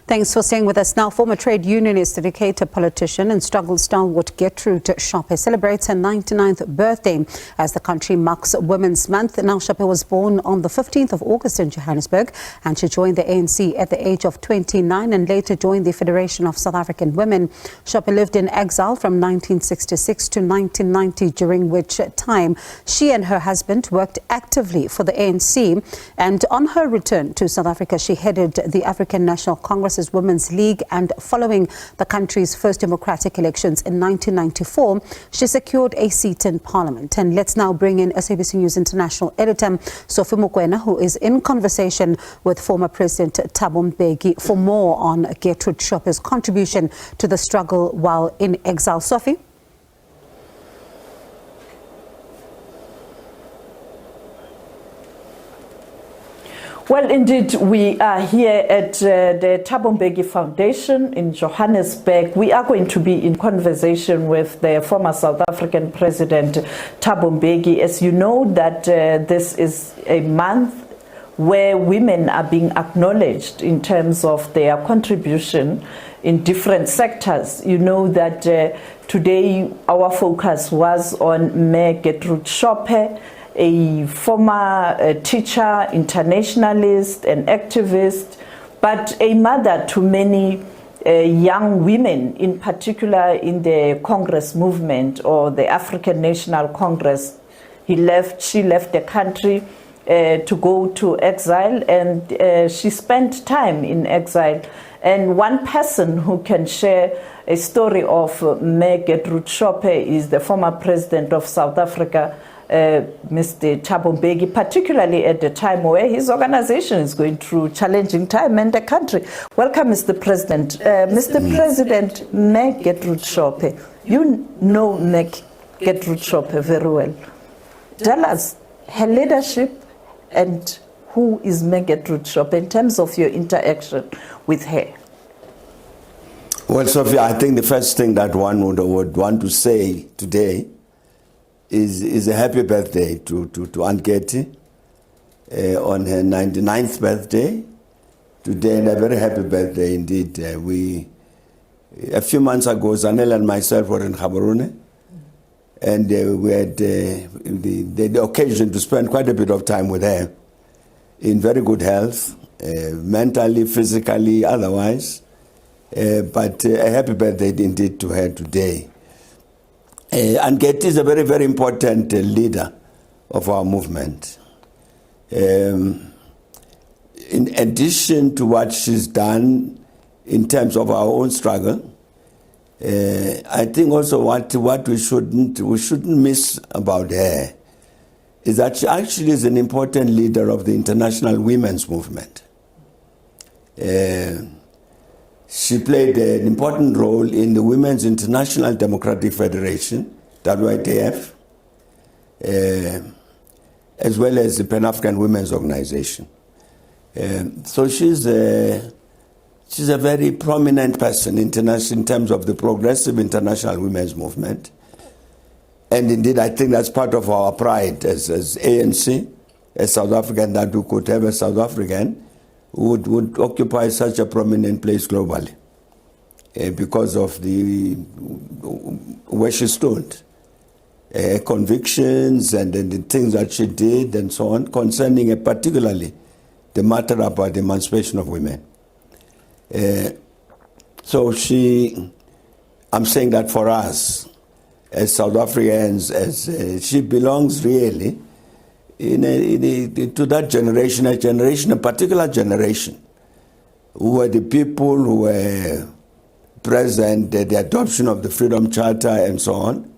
Thanks for staying with us. Now, former trade unionist, educator, politician and struggle stalwart Gertrude Shope celebrates her 99th birthday as the country marks Women's Month. Now, Shope was born on the 15th of August in Johannesburg, and she joined the ANC at the age of 29 and later joined the Federation of South African Women. Shope lived in exile from 1966 to 1990, during which time she and her husband worked actively for the ANC. And on her return to South Africa, she headed the African National Congress Women's League, and following the country's first democratic elections in 1994, she secured a seat in Parliament. And let's now bring in SABC News International editor Sophie Mokoena, who is in conversation with former President Thabo Mbeki for more on Gertrude Shope's contribution to the struggle while in exile. Sophie? Well, indeed, we are here at the Thabo Mbeki Foundation in Johannesburg. We are going to be in conversation with the former South African President Thabo Mbeki. As you know, that this is a month where women are being acknowledged in terms of their contribution in different sectors. You know that today our focus was on Mayor Gertrude Shope, a former teacher, internationalist, and activist, but a mother to many young women, in particular in the Congress movement or the African National Congress. She left the country to go to exile, and she spent time in exile. And one person who can share a story of Mayor Gertrude Shope is the former president of South Africa, Mr. Thabo Mbeki, particularly at the time where his organization is going through challenging time in the country. Welcome, Mr. President. Mr. President, Mayor Gertrude Shope, you know Mayor Gertrude Shope very well. Tell us her leadership and who is Mayor Gertrude Shope in terms of your interaction with her. Well, Sophia, I think the first thing that one would want to say today is a happy birthday to Aunt Gertie on her 99th birthday today, and a very happy birthday indeed. A few months ago, Zanel and myself were in Gaborone, and we had the occasion to spend quite a bit of time with her in very good health, mentally, physically, otherwise. But a happy birthday indeed to her today. And Gertie is a very, very important leader of our movement. In addition to what she's done in terms of our own struggle, I think also what we shouldn't miss about her is that she actually is an important leader of the international women's movement. She played an important role in the Women's International Democratic Federation, WITF, as well as the Pan-African Women's Organization. So she's a very prominent person in terms of the progressive international women's movement. And indeed, I think that's part of our pride as ANC, as South African, that we could have a South African would occupy such a prominent place globally because of where she stood, her convictions and the things that she did and so on, concerning particularly the matter about the emancipation of women. So I'm saying that for us as South Africans, she belongs really to that generation, a particular generation, who were the people who were present at the adoption of the Freedom Charter and so on,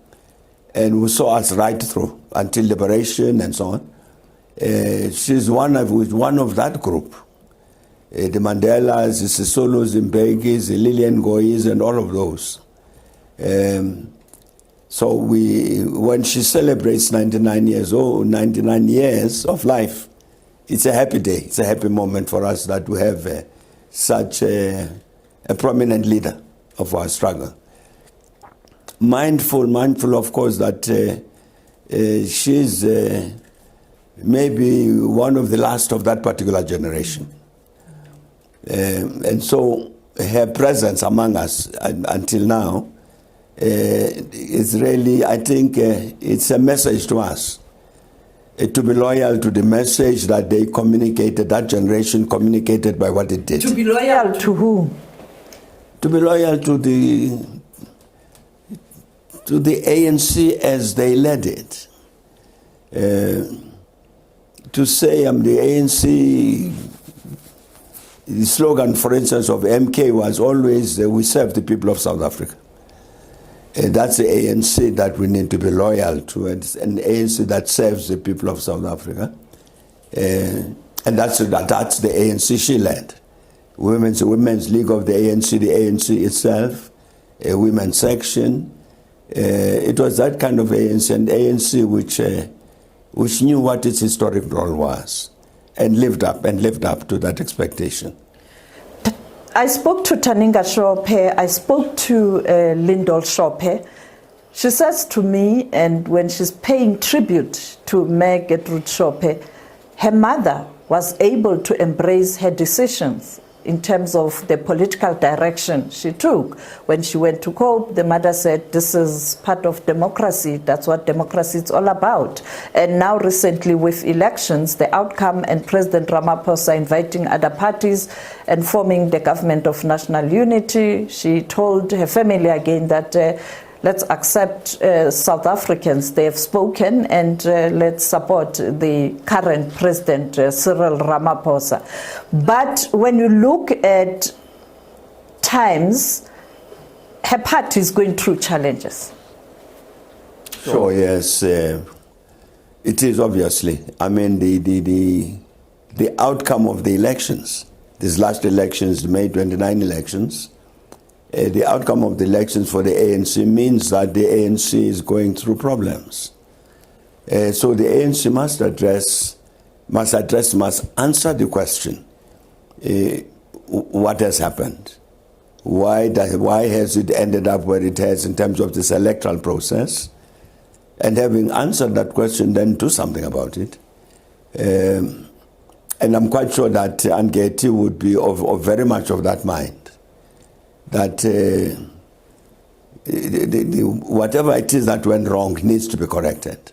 and who saw us right through until liberation and so on. She's one of that group. The Mandelas, the Sisolos, the Mbekis, the Lillian Goyis, and all of those. So when she celebrates 99 years of life, it's a happy day. It's a happy moment for us that we have such a prominent leader of our struggle. Mindful, of course, that she's maybe one of the last of that particular generation. And so her presence among us until now is really, I think, it's a message to us to be loyal to the message that they communicated, that generation communicated by what it did. To be loyal to who? To be loyal to the ANC as they led it. To say the ANC, the slogan, for instance, of MK was always, we serve the people of South Africa. That's the ANC that we need to be loyal to, and an ANC that serves the people of South Africa. And that's the ANC she led. Women's League of the ANC itself, a women's section. It was that kind of ANC, and ANC which knew what its historic role was and lived up to that expectation. I spoke to Taninga Shope, I spoke to Lindol Shope. She says to me, and when she's paying tribute to Gertrude Shope, her mother was able to embrace her decisions in terms of the political direction she took. When she went to COPE, the mother said, this is part of democracy, that's what democracy is all about. And now recently with elections, the outcome and President Ramaphosa inviting other parties and forming the government of national unity, she told her family again that let's accept South Africans, they have spoken, and let's support the current President, Cyril Ramaphosa. But when you look at times, her party is going through challenges. Sure, yes, it is obviously. I mean, the outcome of the elections, these last elections, the May 29 elections, the outcome of the elections for the ANC means that the ANC is going through problems. So the ANC must answer the question, what has happened? Why has it ended up where it has in terms of this electoral process? And having answered that question, then do something about it. And I'm quite sure that Ngeti would be of very much of that mind, that whatever it is that went wrong needs to be corrected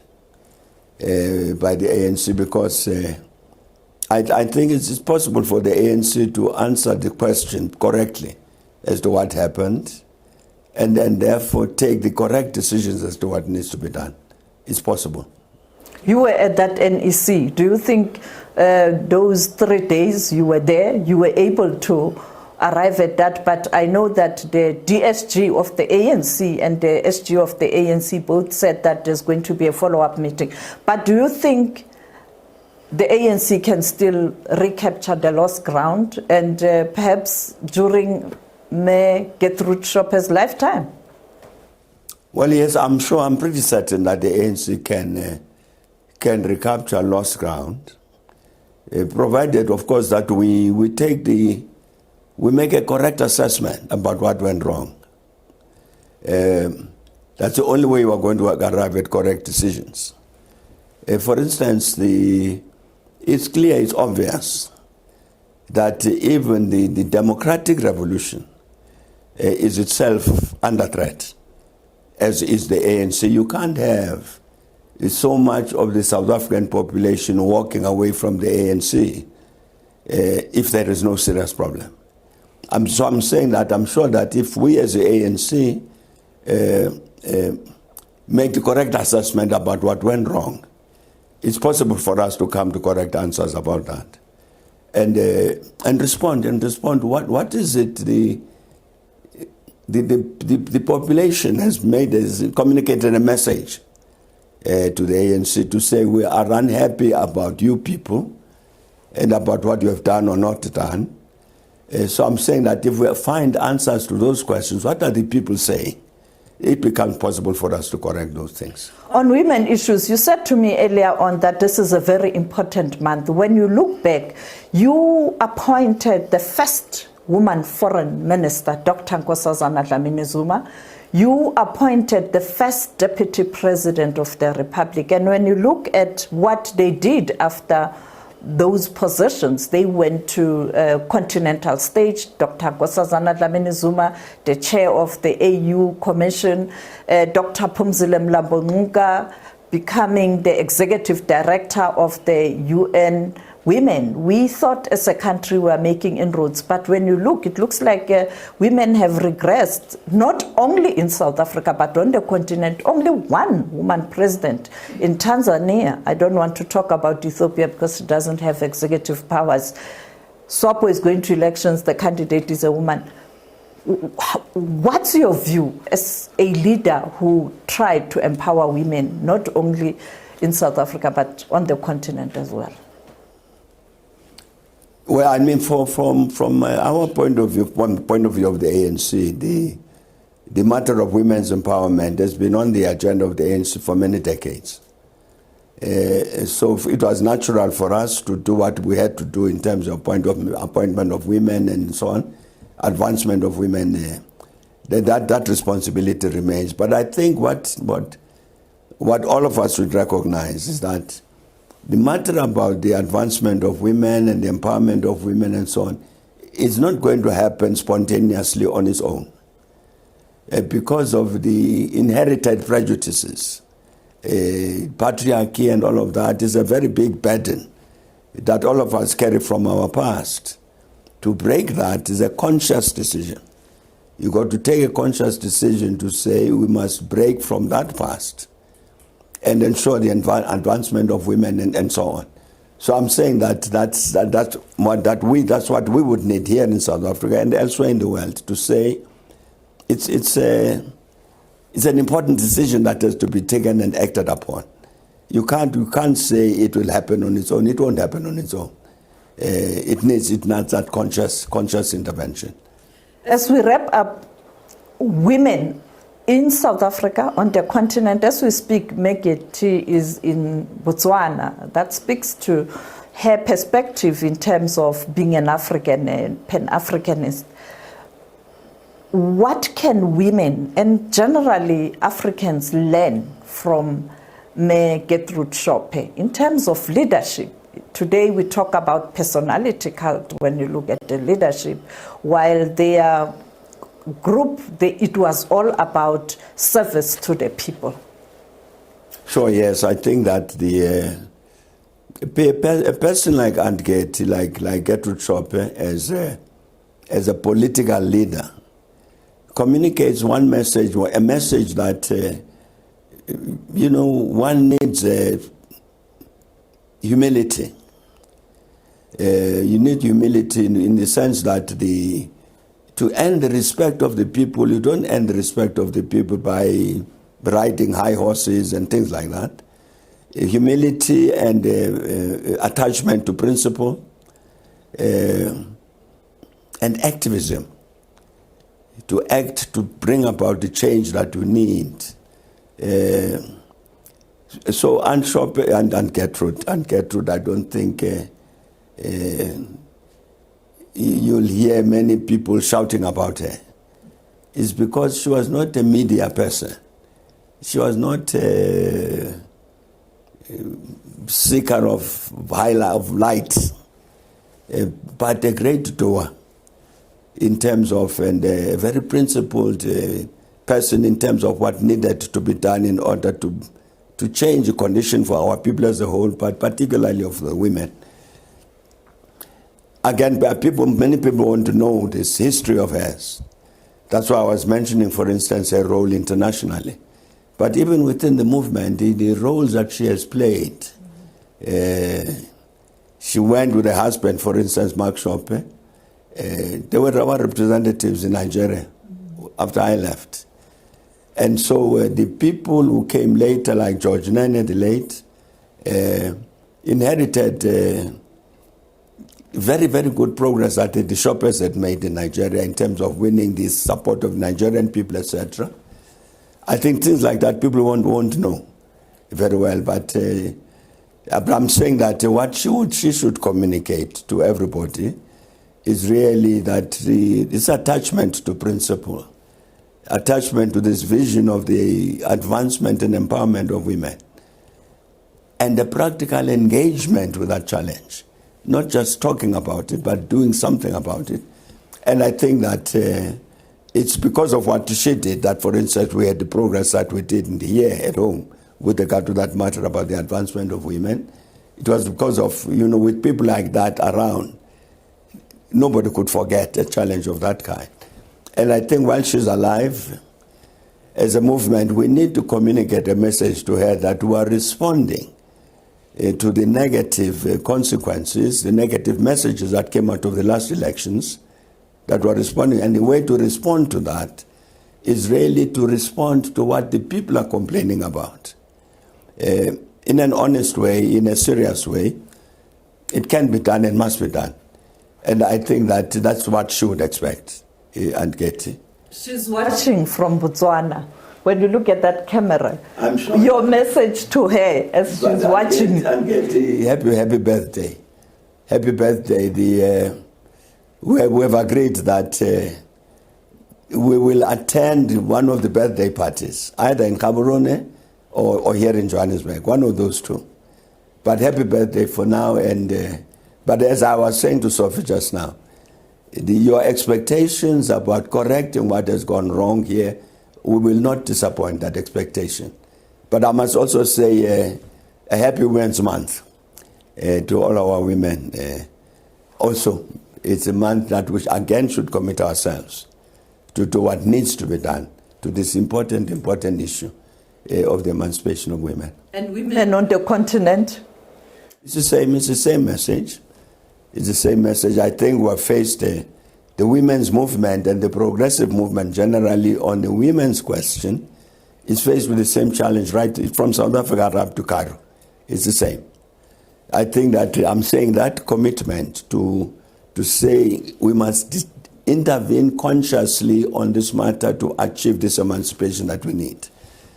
by the ANC, because I think it's possible for the ANC to answer the question correctly as to what happened, and then therefore take the correct decisions as to what needs to be done. It's possible. You were at that NEC. Do you think those 3 days you were there, you were able to arrive at that? But I know that the DSG of the ANC and the SG of the ANC both said that there's going to be a follow-up meeting. But do you think the ANC can still recapture the lost ground, and perhaps during Gertrude Shope's lifetime? Well, yes, I'm sure, I'm pretty certain that the ANC can recapture lost ground, provided, of course, that we make a correct assessment about what went wrong. That's the only way we're going to arrive at correct decisions. For instance, it's clear, it's obvious that even the democratic revolution is itself under threat, as is the ANC. You can't have so much of the South African population walking away from the ANC if there is no serious problem. I'm saying that I'm sure that if we as the ANC make the correct assessment about what went wrong, it's possible for us to come to correct answers about that, and respond. What is it the population has communicated a message to the ANC to say we are unhappy about you people and about what you have done or not done. So I'm saying that if we find answers to those questions, what are the people saying? It becomes possible for us to correct those things. On women issues, you said to me earlier on that this is a very important month. When you look back, you appointed the first woman foreign minister, Dr. Nkosazana Dlamini-Zuma. You appointed the first deputy president of the republic. And when you look at what they did after those positions, they went to continental stage. Dr. Nkosazana Dlamini-Zuma, the chair of the AU Commission, Dr. Phumzile Mlambo-Ngcuka becoming the executive director of the UN Women. We thought as a country we were making inroads, but when you look, it looks like women have regressed, not only in South Africa, but on the continent. Only one woman president in Tanzania. I don't want to talk about Ethiopia because it doesn't have executive powers. SWAPO is going to elections, the candidate is a woman. What's your view as a leader who tried to empower women, not only in South Africa, but on the continent as well? Well, I mean, from our point of view, one point of view of the ANC, the matter of women's empowerment has been on the agenda of the ANC for many decades. So it was natural for us to do what we had to do in terms of appointment of women and so on, advancement of women. That responsibility remains. But I think what all of us should recognize is that the matter about the advancement of women and the empowerment of women and so on is not going to happen spontaneously on its own because of the inherited prejudices. Patriarchy and all of that is a very big burden that all of us carry from our past. To break that is a conscious decision. You've got to take a conscious decision to say we must break from that past and ensure the advancement of women and so on. So I'm saying that's what we would need here in South Africa and elsewhere in the world to say it's an important decision that has to be taken and acted upon. You can't say it will happen on its own. It won't happen on its own. It needs that conscious intervention. As we wrap up, women in South Africa, on the continent, as we speak, Mbeki is in Botswana. That speaks to her perspective in terms of being an African and Pan-Africanist. What can women and generally Africans learn from Gertrude Shope in terms of leadership? Today we talk about personality cult when you look at the leadership, while their group, it was all about service to the people. Sure, yes. I think that a person like Aunt Gertie, like Gertrude Shope, as a political leader, communicates one message, a message that, one needs humility. You need humility in the sense that to earn the respect of the people, you don't earn the respect of the people by riding high horses and things like that. Humility and attachment to principle and activism. To act to bring about the change that you need. So Aunt Shope and Gertrude, I don't think you'll hear many people shouting about her. It's because she was not a media person. She was not a seeker of light, but a great doer in terms of, and a very principled person in terms of what needed to be done in order to change the condition for our people as a whole, but particularly of the women. Again, many people want to know this history of hers. That's why I was mentioning, for instance, her role internationally. But even within the movement, the roles that she has played, she went with her husband, for instance, Mark Shope. There were our representatives in Nigeria after I left. And so the people who came later, like George Nene, the late, inherited very, very good progress that the Shopers had made in Nigeria in terms of winning the support of Nigerian people, etc. I think things like that people won't know very well, but I'm saying that what she should communicate to everybody is really that this attachment to principle, attachment to this vision of the advancement and empowerment of women, and the practical engagement with that challenge. not just talking about it, but doing something about it. And I think that it's because of what she did that, for instance, we had the progress that we did in the year at home with regard to that matter about the advancement of women. It was because of, with people like that around, nobody could forget a challenge of that kind. And I think while she's alive, as a movement, we need to communicate a message to her that we are responding to the negative consequences, the negative messages that came out of the last elections, that we're responding. And the way to respond to that is really to respond to what the people are complaining about. In an honest way, in a serious way. It can be done and must be done. And I think that that's what she would expect and get. She's watching from Botswana. When you look at that camera, I'm sure your message to her as she's watching. Happy birthday. Happy birthday. We have agreed that we will attend one of the birthday parties, either in Gaborone or here in Johannesburg, one of those two. But happy birthday for now. And but as I was saying to Sophie just now, your expectations about correcting what has gone wrong here, we will not disappoint that expectation. But I must also say a happy Women's Month to all our women. Also, it's a month that we again should commit ourselves to what needs to be done to this important issue of the emancipation of women. And women on the continent? It's the same message. It's the same message. I think we have faced the women's movement and the progressive movement generally on the women's question is faced with the same challenge right from South Africa up to Cairo. It's the same. I think that I'm saying that commitment to say we must intervene consciously on this matter to achieve this emancipation that we need.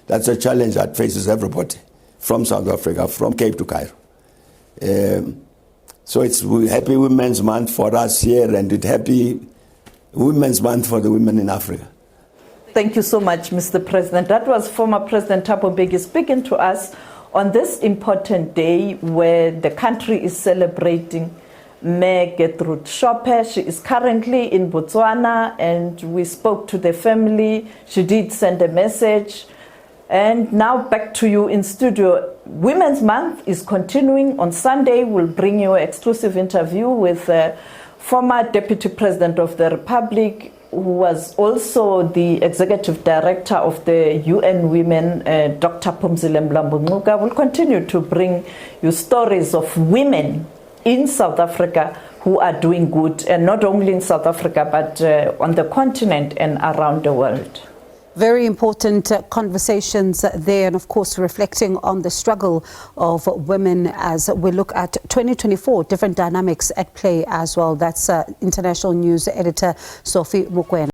That's a challenge that faces everybody from South Africa, from Cape to Cairo. So it's Happy Women's Month for us here, and it's Happy Women's Month for the women in Africa. Thank you so much, Mr. President. That was former President Thabo Mbeki speaking to us on this important day where the country is celebrating Gertrude Shope. She is currently in Botswana, and we spoke to the family. She did send a message. And now back to you in studio. Women's Month is continuing. On Sunday, we'll bring you an exclusive interview with former Deputy President of the Republic, who was also the Executive Director of the UN Women, Dr. Phumzile Mlambo-Ngcuka. We'll continue to bring you stories of women in South Africa who are doing good, and not only in South Africa, but on the continent and around the world. Very important conversations there, and of course reflecting on the struggle of women as we look at 2024, different dynamics at play as well. That's international news editor Sophie Mukwena.